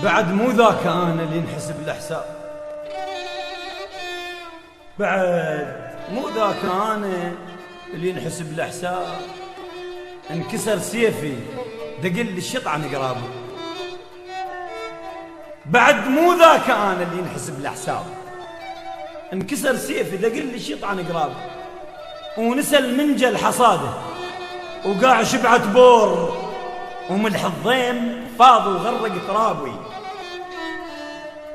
بعد مو ذاك أنا اللي ينحسب الحساب، بعد مو ذاك أنا اللي ينحسب الحساب. انكسر سيفي دقل الشط عن قرابه، بعد مو ذاك أنا اللي ينحسب الحساب. انكسر سيفي دقل الشط عن قرابه، ونسى المنجل حصاده وقاع شبعة بور، وملح الضيم فاض وغرق ترابي،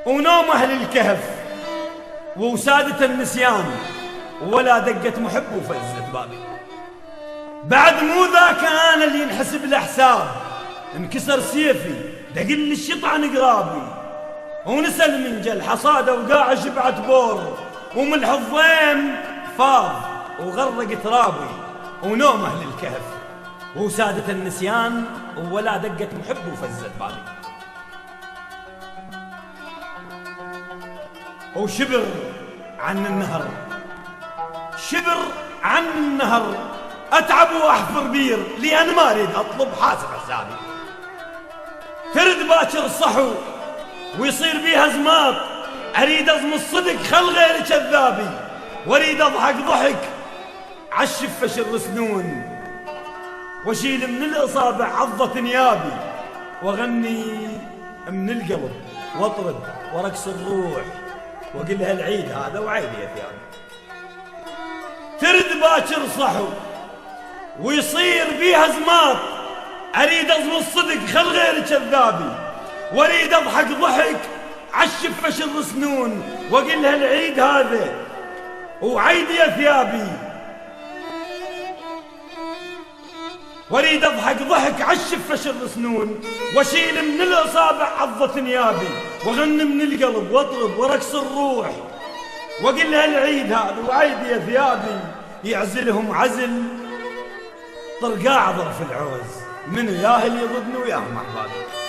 ونوم أهل الكهف ووسادة النسيان، ولا دقة محب وفزت بابي. بعد مو ذاك أنا اللي ينحسب الأحساب. انكسر سيفي دقل الشط عن قرابي، ونسى المنجل حصاده وقاع شبعة بور، وملح الضيم فاض وغرق ترابي، ونوم أهل الكهف وسادة النسيان، ولا دقة محب وفزت بابي. وشبر عن النهر، شبر عن النهر، أتعب وأحفر بير لأن ما أريد أطلب حاسب حسابي. ترد باكر الصحو ويصير بيها زماط، أريد أضم الصدق خل غير كذابي، وأريد أضحك ضحك عالشفة شر سنون، واشيل من الإصابع عضة نيابي، وأغني من القلب واطرد ورقص الروح، وقلها العيد هذا وعيد يا ثيابي. ترد باكر صحو ويصير بيها زماط، أريد أضم الصدق خل غير كذابي، وأريد أضحك ضحك عالشفة شر سنون، وقلها العيد هذا وعيد يا ثيابي. واريد اضحك ضحك عالشفة شر سنون، واشيل من الاصابع عضة نيابي، واغني من القلب واطرب ورقص الروح، وقلها العيد هذا وعيد يا ثيابي. يعزلهم عزل طرقاع ظرف العوز، من ياهل يضدني وياهم احبابي.